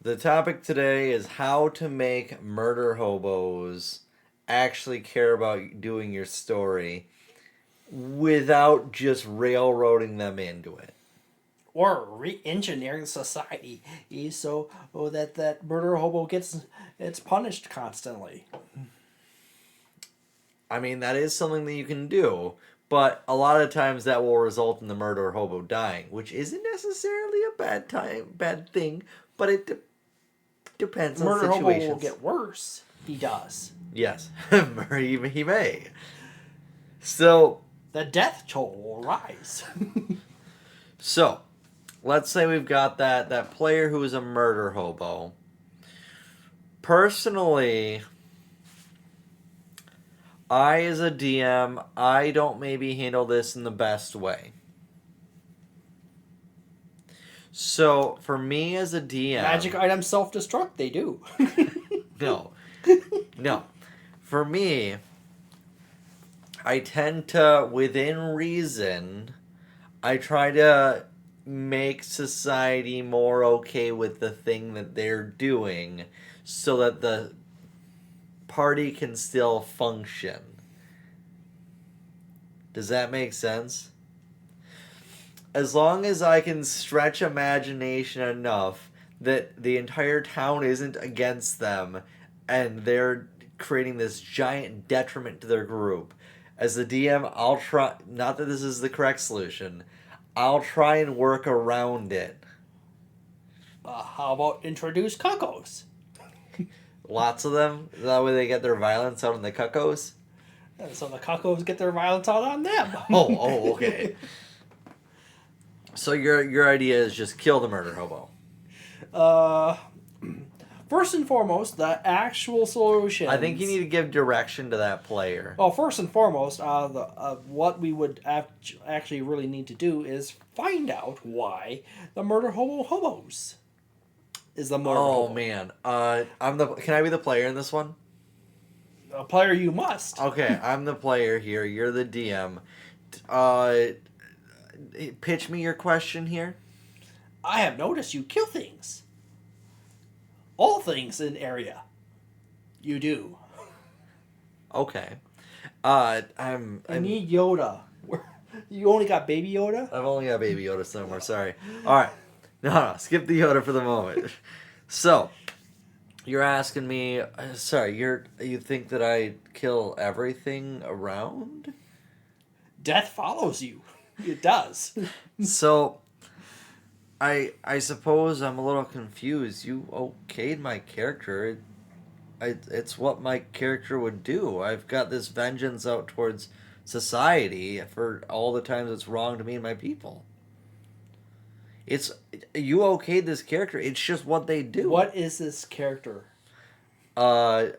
the topic today is how to make murder hobos actually care about doing your story without just railroading them into it. Or re-engineering society so that murder hobo it's punished constantly. I mean, that is something that you can do, but a lot of times that will result in the murder hobo dying, which isn't necessarily a bad thing, but it depends on Murder situations. hobo will get worse. He does. Yes, he may. So The death toll will rise. So, let's say we've got that player who is a murder hobo. Personally, I as a DM, I don't maybe handle this in the best way. So, for me as a DM... Magic items self-destruct, they do. No. No. For me, I tend to, within reason, I try to make society more okay with the thing that they're doing so that the party can still function. Does that make sense? As long as I can stretch imagination enough that the entire town isn't against them and they're creating this giant detriment to their group, as the DM, I'll try, not that this is the correct solution, I'll try and work around it. How about introduce cuckoos? Lots of them, that way they get their violence out on the cuckoos. And so the cuckoos get their violence out on them. Okay. So your idea is just kill the murder hobo. First and foremost, the actual solution. I think you need to give direction to that player. Well, first and foremost, what we would actually really need to do is find out why the murder hobos is the murder hobo. Oh man, Can I be the player in this one? A player you must. Okay, I'm the player here. You're the DM. Pitch me your question here. I have noticed you kill things. All things in area. You do. Okay. I need Yoda. You only got Baby Yoda? I've only got Baby Yoda somewhere. Sorry. All right. No. Skip the Yoda for the moment. So, you're asking me. Sorry. You think that I kill everything around? Death follows you. It does. So, I suppose I'm a little confused. You okayed my character. It's what my character would do. I've got this vengeance out towards society for all the times it's wrong to me and my people. You okayed this character. It's just what they do. What is this character? You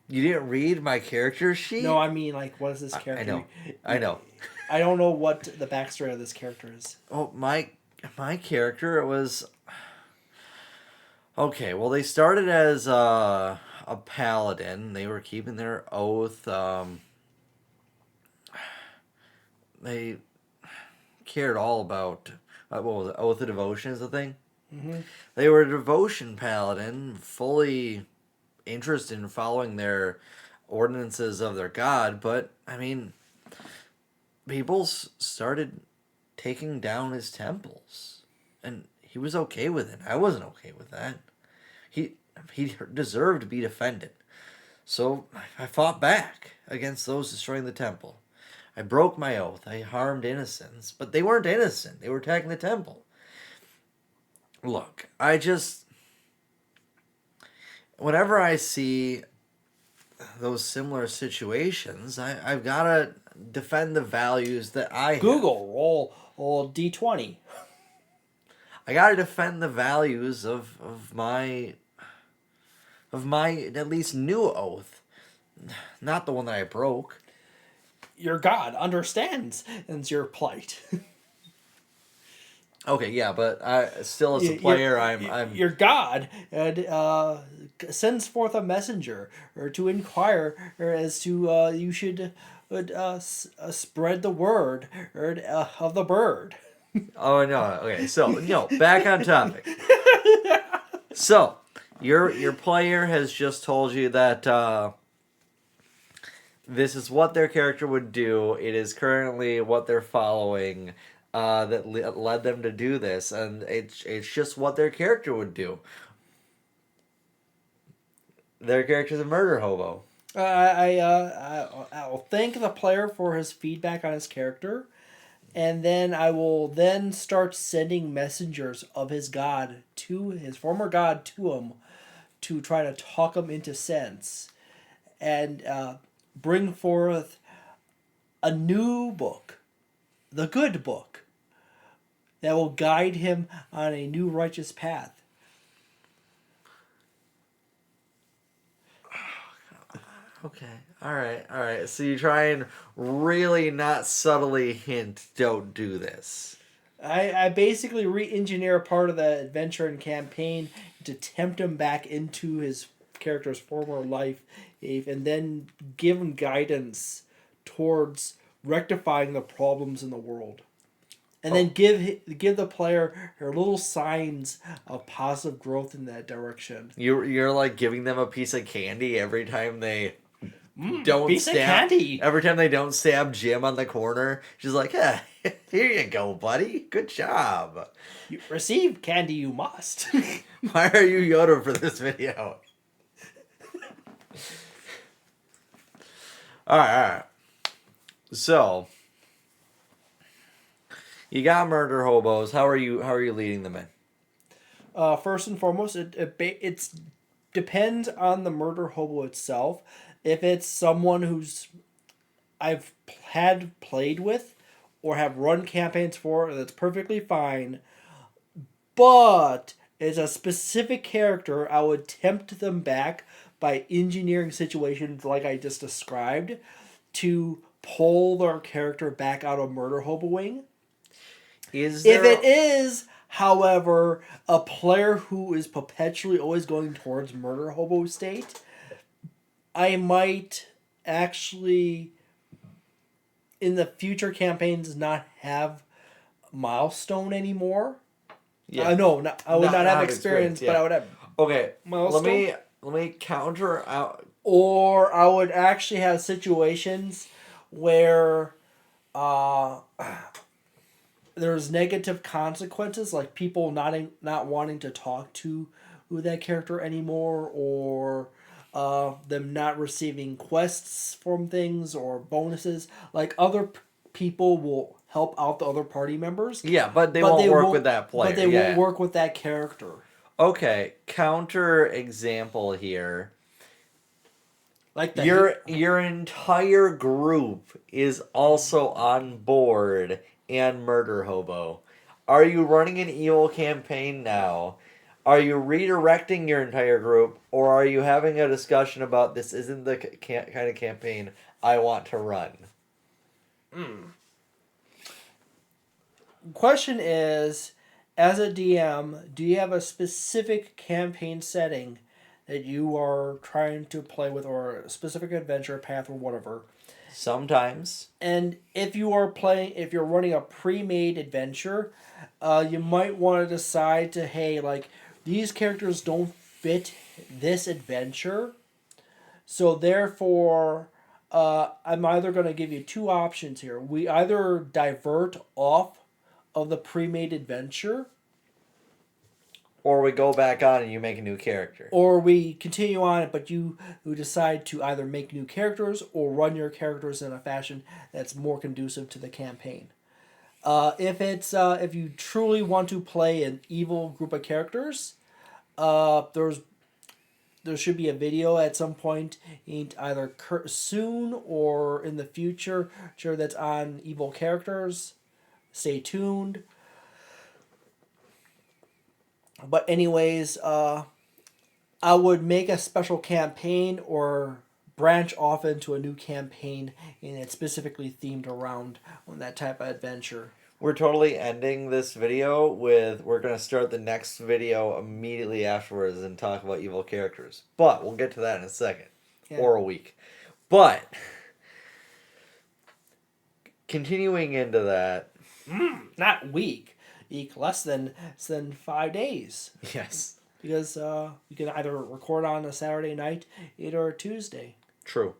didn't read my character sheet? No, I mean, like, what is this character? I know. I don't know what the backstory of this character is. Oh, my character, it was... Okay, well, they started as a paladin. They were keeping their oath. They cared all about... what was it? Oath of Devotion is the thing? Mm-hmm. They were a devotion paladin, fully interested in following their ordinances of their god, but, I mean... people started taking down his temples, and he was okay with it. I wasn't okay with that. He deserved to be defended. So I fought back against those destroying the temple. I broke my oath. I harmed innocents, but they weren't innocent. They were attacking the temple. Look, whenever I see those similar situations, I've got to defend the values that I have. Google, roll D20. I got to defend the values of my at least new oath, not the one that I broke. Your god understands your plight. Okay, yeah, but still as a player, I'm your god sends forth a messenger to inquire as to you should spread the word of the bird. Oh no! Okay, so no, back on topic. So Your player has just told you that this is what their character would do. It is currently what they're following that led them to do this, and it's just what their character would do. Their character's a murder hobo. I'll thank the player for his feedback on his character, and then I will then start sending messengers of his god to his former god to him to try to talk him into sense and bring forth a new book, the good book, that will guide him on a new righteous path. Okay. All right. All right. So you try and really not subtly hint, don't do this. I basically re-engineer a part of the adventure and campaign to tempt him back into his character's former life, and then give him guidance towards rectifying the problems in the world, and then give the player her little signs of positive growth in that direction. You're like giving them a piece of candy every time they don't Piece of stab. candy. Every time they don't stab Jim on the corner, she's like, "Yeah, here you go, buddy. Good job." You receive candy, you must. Why are you Yoda for this video? All right. So you got murder hobos. How are you leading them in? First and foremost, it's depends on the murder hobo itself. If it's someone who's I've had played with or have run campaigns for, that's perfectly fine. But it's a specific character, I would tempt them back by engineering situations like I just described to pull their character back out of murder hoboing. If it is, however, a player who is perpetually always going towards murder hobo state, I might actually, in the future campaigns, not have milestone anymore. Yeah. No, I would not have experience, yeah. but I would have Okay, milestone. let me counter out. Or I would actually have situations where there's negative consequences, like people not wanting to talk to that character anymore, or them not receiving quests from things or bonuses. Like other people will help out the other party members. Yeah, but they won't work with that player. But they won't work with that character. Okay, counter example here. Like your entire group is also on board and murder hobo. Are you running an evil campaign now? Are you redirecting your entire group, or are you having a discussion about this isn't the kind of campaign I want to run? Question is, as a DM, do you have a specific campaign setting that you are trying to play with, or a specific adventure path or whatever? Sometimes. And if you're running a pre-made adventure, you might want to decide to, hey, like, these characters don't fit this adventure, so therefore, I'm either going to give you two options here. We either divert off of the pre-made adventure, Or we go back on and you make a new character. or we continue on it, but you decide to either make new characters or run your characters in a fashion that's more conducive to the campaign. If you truly want to play an evil group of characters, there should be a video at some point, either soon or in the future, sure, that's on evil characters. Stay tuned. But anyways, I would make a special campaign or branch off into a new campaign, and it's specifically themed around that type of adventure. We're totally ending this video with we're going to start the next video immediately afterwards and talk about evil characters. But we'll get to that in a second. Yeah. Or a week. But continuing into that. Not week. Less than 5 days. Yes. because you can either record on a Saturday night or a Tuesday. True.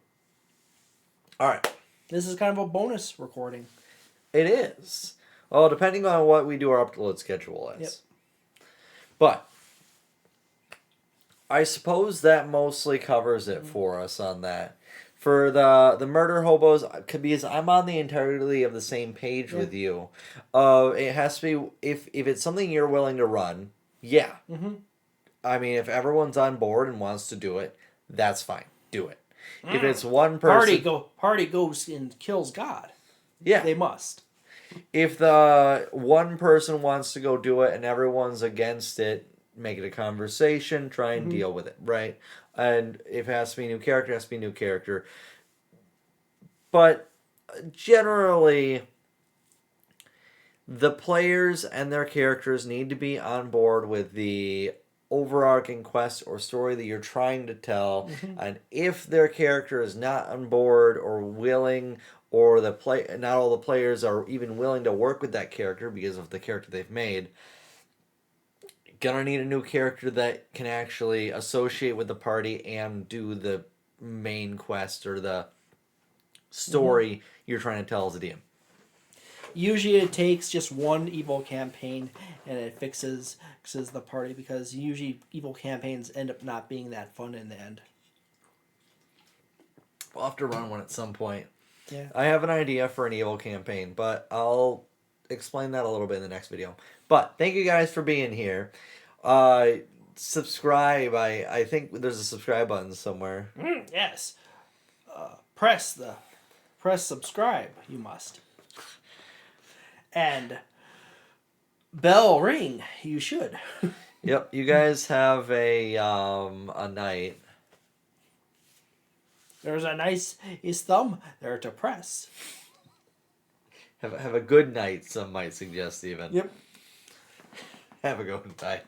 All right. This is kind of a bonus recording. It is. Well, depending on what we do our upload schedule is. Yep. But I suppose that mostly covers it for us on that. For the murder hobos, because I'm on the entirety of the same page with you. It has to be if it's something you're willing to run. Yeah. Mm-hmm. I mean, if everyone's on board and wants to do it, that's fine. Do it. If it's one person, Party goes and kills God. yeah, They must. if the one person wants to go do it and everyone's against it, make it a conversation, try and deal with it, right? And if it has to be a new character, it has to be a new character. But generally, the players and their characters need to be on board with the overarching quest or story that you're trying to tell. And if their character is not on board or willing, or not all the players are even willing to work with that character because of the character they've made, gonna need a new character that can actually associate with the party and do the main quest or the story you're trying to tell as a DM. Usually it takes just one evil campaign and it fixes the party, because usually evil campaigns end up not being that fun in the end. We'll have to run one at some point. Yeah. I have an idea for an evil campaign, but I'll explain that a little bit in the next video. But thank you guys for being here. Subscribe. I think there's a subscribe button somewhere. Yes. Press subscribe. You must. And bell ring. You should. Yep. You guys have a night. There's a nice thumb there to press. Have a good night. Some might suggest even. Yep. Have a good night.